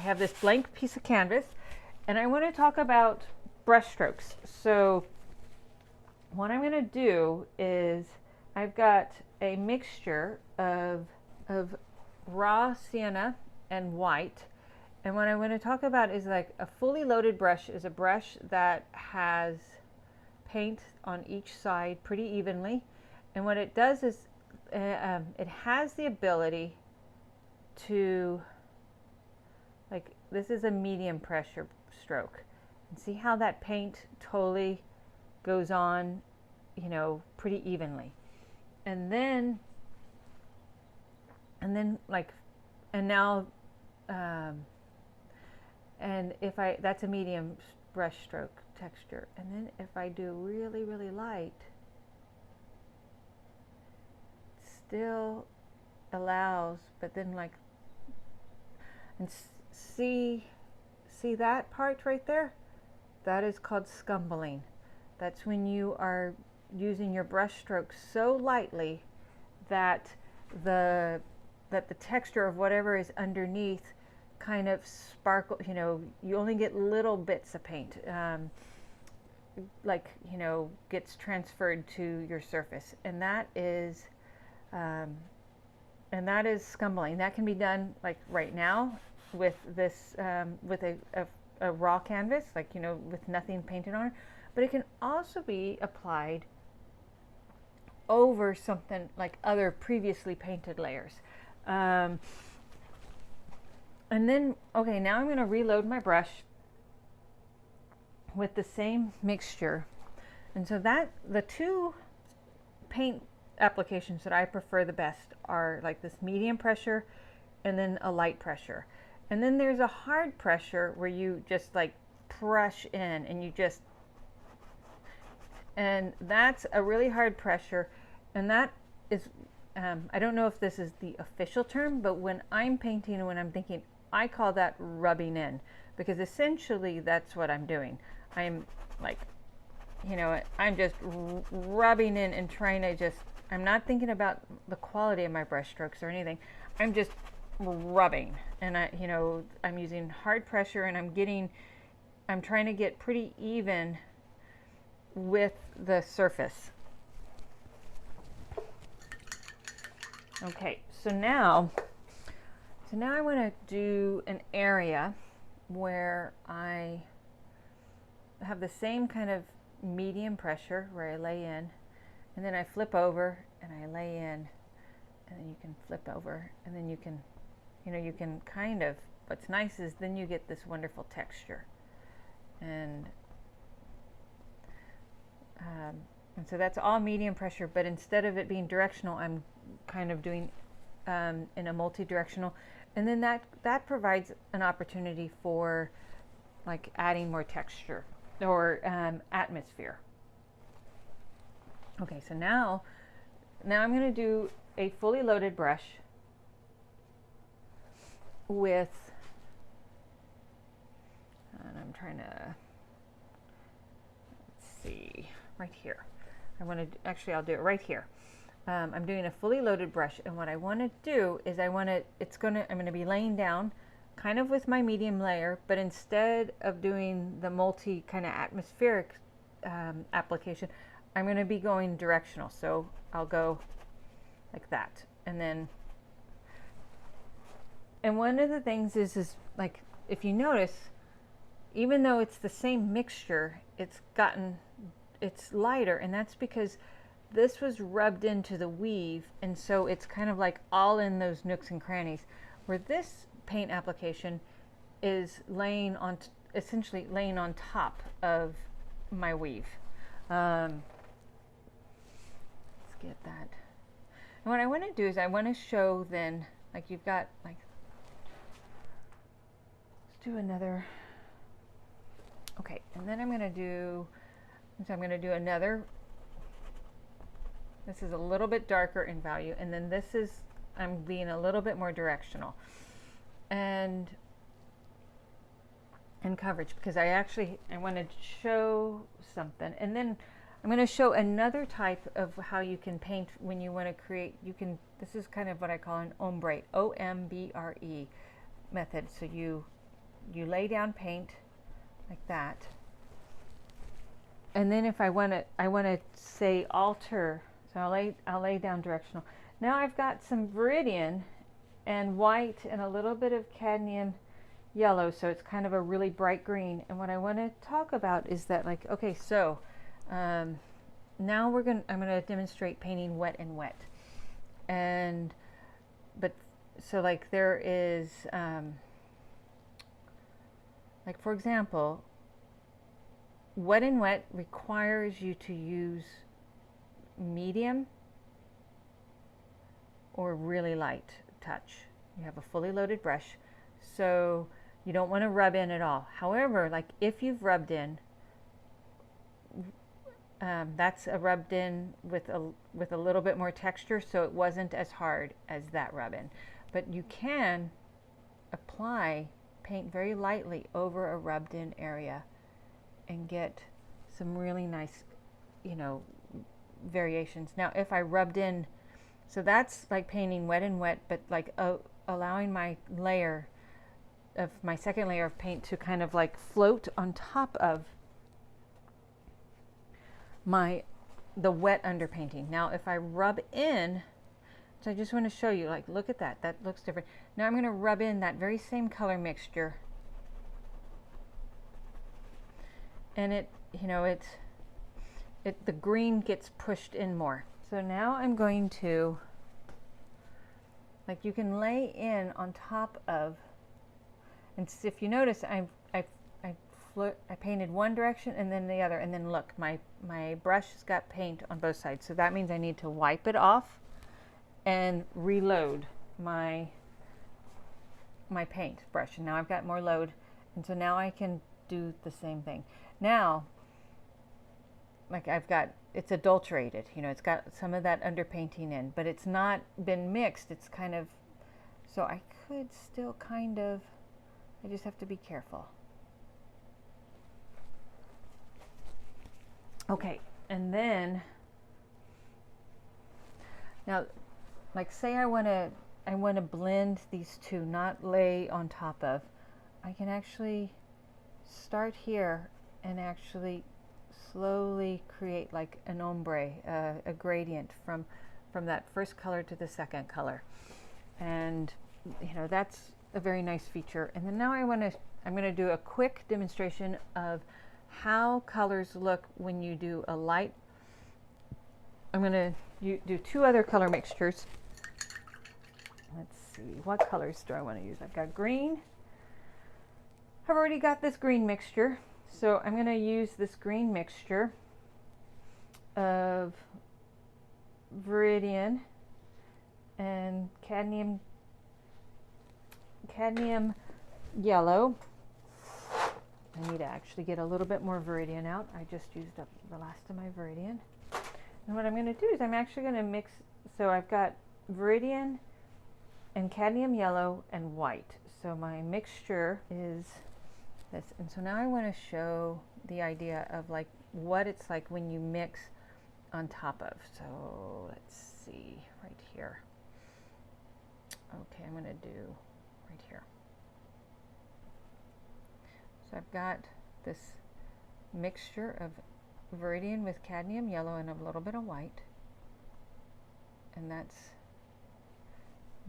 have this blank piece of canvas, and I want to talk about brush strokes. So what I'm going to do is I've got a mixture of raw sienna and white. And what I want to talk about is like a fully loaded brush is a brush that has paint on each side pretty evenly. And what it does is it has the ability to, like, this is a medium pressure stroke. And see how that paint totally goes on, you know, pretty evenly. And then like, and now, and if I, that's a medium brush stroke texture. And then if I do really, really light, still allows, but then like, and see that part right there? That is called scumbling. That's when you are using your brush strokes so lightly that the texture of whatever is underneath kind of sparkle, you know, you only get little bits of paint, like, you know, gets transferred to your surface. And that is scumbling. That can be done like right now with this, with a raw canvas, like, you know, with nothing painted on it. But it can also be applied over something like other previously painted layers. And then, okay, now I'm going to reload my brush with the same mixture. And so that the two paint applications that I prefer the best are like this medium pressure and then a light pressure. And then there's a hard pressure where you just like brush in and you just, and that's a really hard pressure. And that is, I don't know if this is the official term, but when I'm painting and when I'm thinking, I call that rubbing in, because essentially that's what I'm doing. I'm like, you know, I'm just rubbing in and trying to just, I'm not thinking about the quality of my brush strokes or anything. I'm just rubbing, and I, you know, I'm using hard pressure, and I'm trying to get pretty even with the surface. Okay, so now I want to do an area where I have the same kind of medium pressure where I lay in, and then I flip over and I lay in, and then you can flip over, and then you can, you know, you can kind of, what's nice is then you get this wonderful texture. And so that's all medium pressure, but instead of it being directional, I'm kind of doing in a multi-directional. And then that provides an opportunity for like adding more texture or atmosphere. Okay, so now I'm going to do a fully loaded brush with, and I'm trying to, let's see, right here. I want to, actually I'll do it right here. I'm doing a fully loaded brush, and what I want to do is I'm going to be laying down kind of with my medium layer, but instead of doing the multi kind of atmospheric application, I'm going to be going directional. So I'll go like that, and then, and one of the things is like, if you notice, even though it's the same mixture, it's lighter, and that's because this was rubbed into the weave, and so it's kind of like all in those nooks and crannies, where this paint application is laying on, essentially laying on top of my weave. Let's get that. And what I want to do is I want to show then, like, you've got like, let's do another. Okay, and then I'm going to do another. This is a little bit darker in value, and then this is, I'm being a little bit more directional and coverage, because I want to show something, and then I'm going to show another type of how you can paint when you want to create. This is kind of what I call an ombre, O-M-B-R-E method. So you you lay down paint like that. And then if I want to say alter, so I'll lay down directional. Now I've got some viridian and white and a little bit of cadmium yellow, so it's kind of a really bright green. And what I want to talk about is that, like, okay, so now I'm gonna demonstrate painting wet and wet. And but so like there is like, for example, wet and wet requires you to use medium or really light touch. You have a fully loaded brush, so you don't want to rub in at all. However, like if you've rubbed in, that's a rubbed in with a little bit more texture, so it wasn't as hard as that rub in. But you can apply paint very lightly over a rubbed in area and get some really nice, you know, variations. Now if I rubbed in, so that's like painting wet and wet, but like allowing my layer of my second layer of paint to kind of like float on top of the wet underpainting. Now if I rub in, so I just want to show you, like, look at that, that looks different. Now I'm going to rub in that very same color mixture, and it, you know, the green gets pushed in more. So now I'm going to, like, you can lay in on top of, and if you notice, I painted one direction and then the other, and then look, my brush has got paint on both sides, so that means I need to wipe it off and reload my paint brush. And now I've got more load, and so now I can do the same thing. Now, like, it's adulterated, you know, it's got some of that underpainting in, but it's not been mixed. It's kind of, so I could still kind of, I just have to be careful. Okay, and then now, like, say I want to blend these two, not lay on top of. I can actually start here and actually slowly create like an ombre, a gradient from that first color to the second color, and you know, that's a very nice feature. And then now I'm going to do a quick demonstration of how colors look when you do a light. I'm going to do two other color mixtures. Let's see, what colors do I want to use? I've got green. I've already got this green mixture, so I'm going to use this green mixture of viridian and cadmium yellow. I need to actually get a little bit more viridian out. I just used up the last of my viridian. And what I'm going to do is I'm actually going to mix, so I've got viridian and cadmium yellow and white. So my mixture is this. And so now I want to show the idea of like what it's like when you mix on top of. So let's see, right here. Okay, I'm going to do right here. So I've got this mixture of viridian with cadmium yellow and a little bit of white, and that's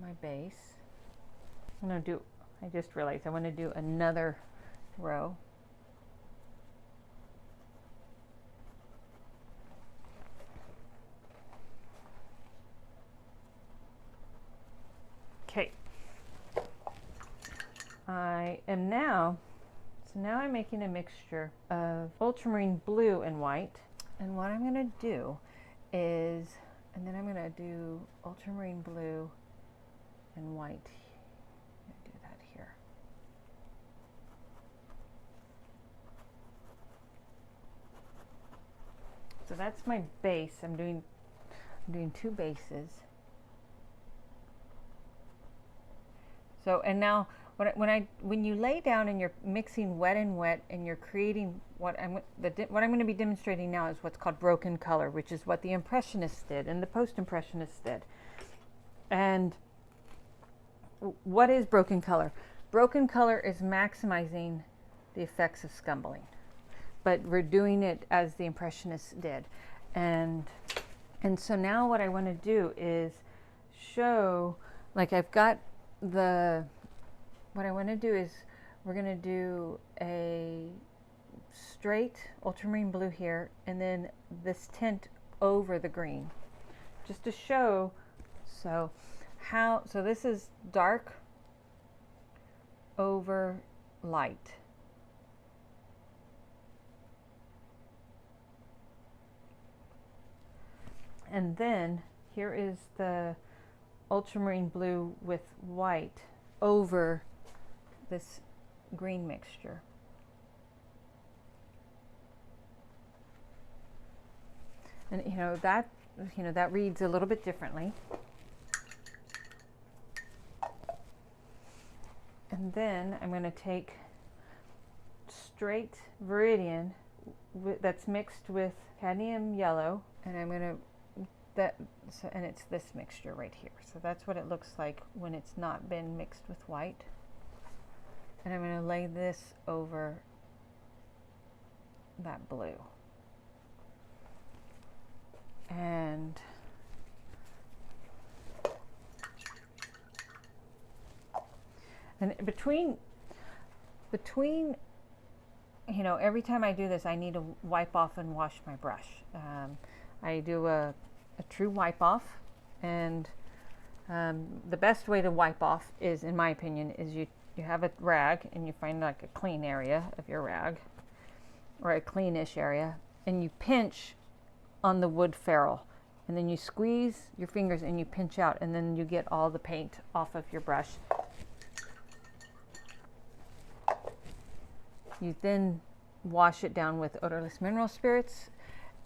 my base. I'm going to do, I just realized I want to do another row. Okay. I am now, so now I'm making a mixture of ultramarine blue and white. And what I'm going to do is, and then I'm going to do ultramarine blue and white. I'm going to do that here. So that's my base. I'm doing two bases. So, and now when you lay down and you're mixing wet and wet and you're creating what I'm going to be demonstrating now is what's called broken color, which is what the Impressionists did and the Post-Impressionists did. And what is broken color? broken color is maximizing the effects of scumbling, but we're doing it as the Impressionists did. And so now what I want to do is show, like I've got what I want to do is we're going to do a straight ultramarine blue here, and then this tint over the green, just to show. So this is dark over light. And then here is the ultramarine blue with white over this green mixture. And that reads a little bit differently. And then I'm going to take straight Viridian that's mixed with cadmium yellow, and I'm going to and it's this mixture right here. So that's what it looks like when it's not been mixed with white. And I'm going to lay this over that blue. And between every time I do this, I need to wipe off and wash my brush. I do a true wipe off, and the best way to wipe off is, in my opinion, is you have a rag and you find like a clean area of your rag, or a cleanish area, and you pinch on the wood ferrule, and then you squeeze your fingers and you pinch out, and then you get all the paint off of your brush. You then wash it down with odorless mineral spirits,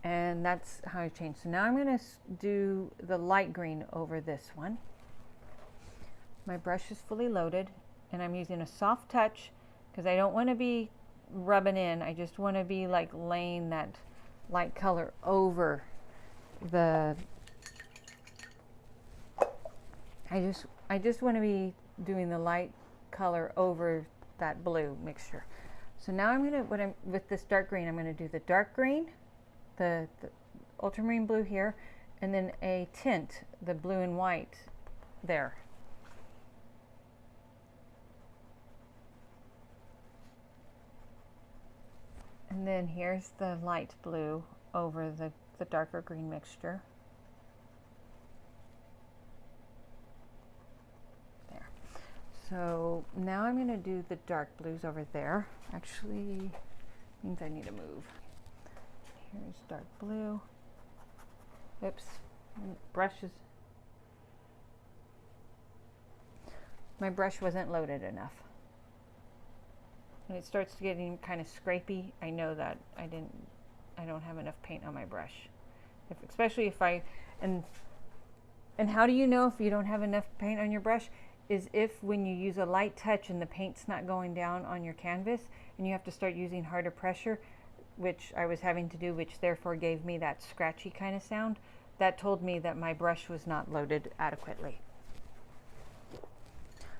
and that's how I change. So now I'm going to do the light green over this one. My brush is fully loaded, and I'm using a soft touch because I don't want to be rubbing in. I just want to be like laying that light color over the, I just want to be doing the light color over that blue mixture. So now I'm going to, with this dark green, I'm going to do the dark green, the ultramarine blue here, and then a tint, the blue and white there. And then here's the light blue over the darker green mixture. There. So now I'm going to do the dark blues over there. Actually, means I need to move. Here's dark blue. Oops, my brush wasn't loaded enough. When it starts getting kind of scrapey, I know that I don't have enough paint on my brush. Especially if and how do you know if you don't have enough paint on your brush? Is if when you use a light touch and the paint's not going down on your canvas, and you have to start using harder pressure, which I was having to do, which therefore gave me that scratchy kind of sound, that told me that my brush was not loaded adequately.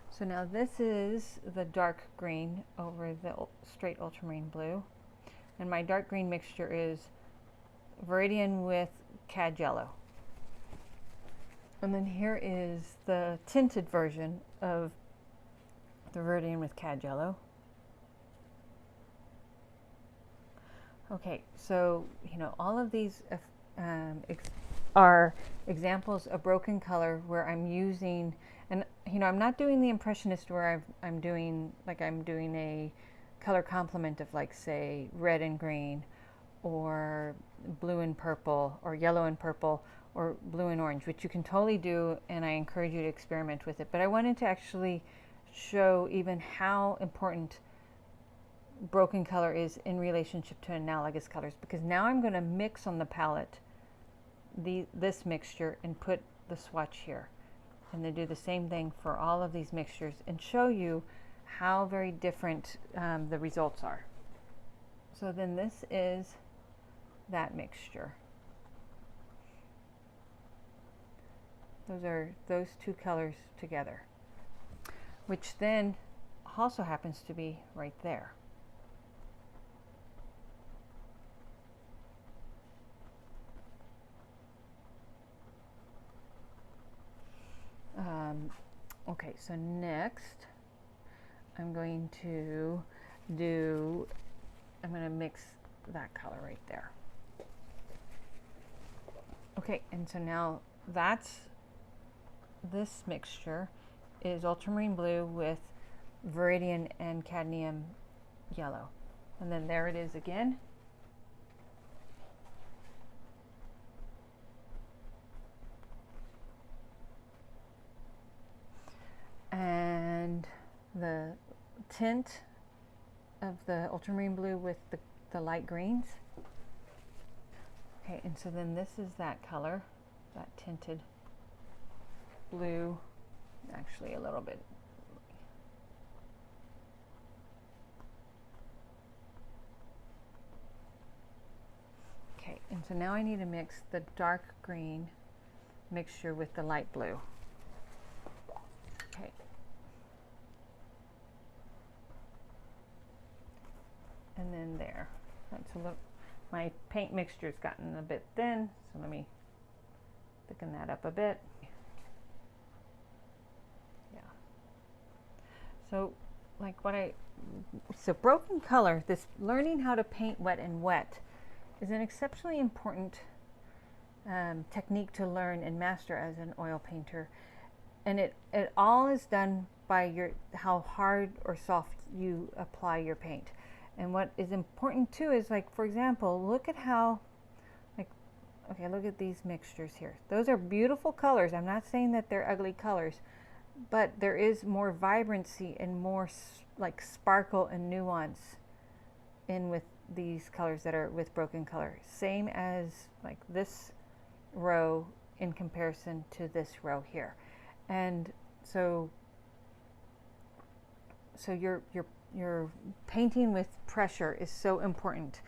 So now this is the dark green over the straight ultramarine blue, and my dark green mixture is Viridian with cad yellow. And then here is the tinted version of the Viridian with cad yellow. Okay, so all of these are examples of broken color where I'm using, and I'm not doing the Impressionist where I'm doing a color complement of, like, say, red and green, or blue and purple, or yellow and purple, or blue and orange, which you can totally do, and I encourage you to experiment with it. But I wanted to actually show even how important broken color is in relationship to analogous colors, because now I'm going to mix on the palette this mixture and put the swatch here, and then do the same thing for all of these mixtures and show you how very different the results are. So then this is that mixture. Those are those two colors together, which then also happens to be right there. Okay, so next I'm going to mix that color right there. Okay, and so now this mixture is ultramarine blue with viridian and cadmium yellow. And then there it is again. And the tint of the ultramarine blue with the light greens. Okay, and so then this is that color, that tinted blue, actually a little bit. Okay, and so now I need to mix the dark green mixture with the light blue. Okay. And then there. That's a little, my paint mixture's gotten a bit thin, so let me thicken that up a bit. Yeah. So like so broken color, this learning how to paint wet and wet is an exceptionally important technique to learn and master as an oil painter. And it all is done by how hard or soft you apply your paint. And what is important too is, like, for example, look at how, like, okay, look at these mixtures here. Those are beautiful colors. I'm not saying that they're ugly colors, but there is more vibrancy and more like sparkle and nuance in with these colors that are with broken color. Same as like this row in comparison to this row here. And so your painting with pressure is so important.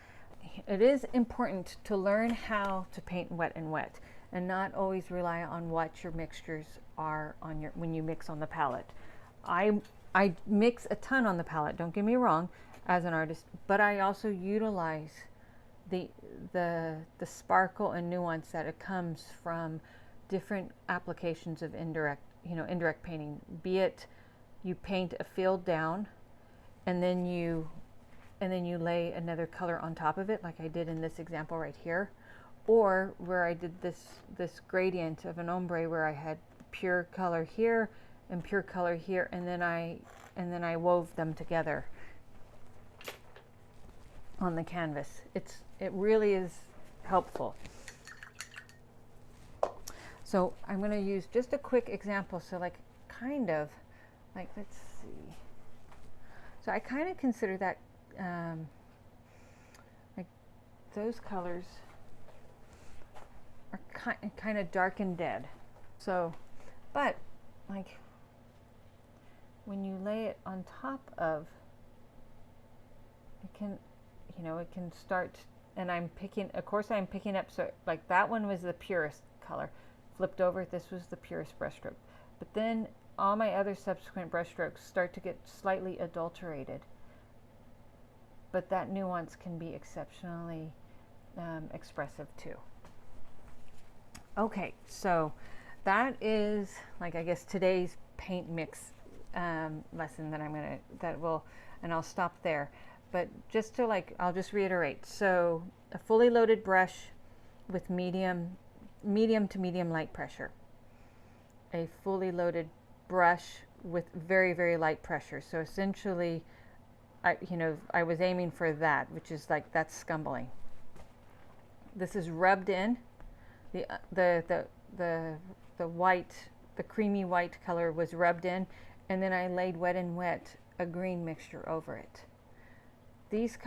It is important to learn how to paint wet and wet, and not always rely on what your mixtures are on when you mix on the palette. I mix a ton on the palette, don't get me wrong, as an artist, but I also utilize the sparkle and nuance that it comes from different applications of indirect painting. Be it you paint a field down and then you lay another color on top of it, like I did in this example right here, or where I did this gradient of an ombre where I had pure color here and pure color here, and then I wove them together on the canvas. It really is helpful. So I'm going to use just a quick example. So let's see. So I kind of consider that like those colors are kind of dark and dead. So, but like when you lay it on top of, it can start, and I'm picking up, so like that one was the purest color. Flipped over, this was the purest brushstroke. But then all my other subsequent brushstrokes start to get slightly adulterated. But that nuance can be exceptionally expressive too. Okay, so that is, like, I guess today's paint mix lesson and I'll stop there. But just to I'll just reiterate. So a fully loaded brush with medium to medium light pressure. A fully loaded brush with very, very light pressure. So essentially, I was aiming for that, which is that's scumbling. This is rubbed in. The white, the creamy white color was rubbed in, and then I laid wet and wet a green mixture over it. These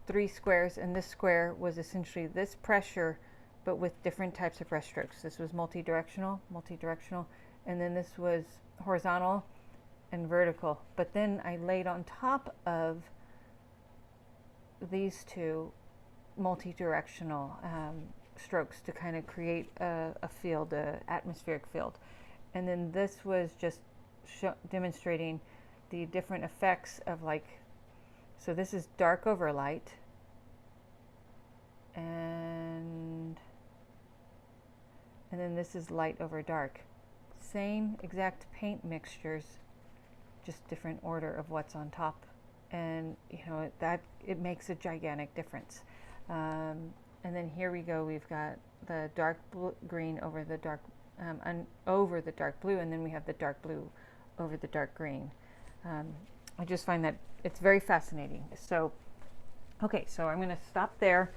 3 squares, and this square was essentially this pressure, but with different types of brush strokes. This was multi-directional, and then this was horizontal and vertical. But then I laid on top of these two multi-directional strokes to kind of create a field, an atmospheric field. And then this was just demonstrating the different effects of, like, so this is dark over light, and then this is light over dark. Same exact paint mixtures, just different order of what's on top, and you know that it makes a gigantic difference. And then here we go. We've got the dark green over the dark over the dark blue, and then we have the dark blue over the dark green. I just find that it's very fascinating. So, okay, so I'm going to stop there.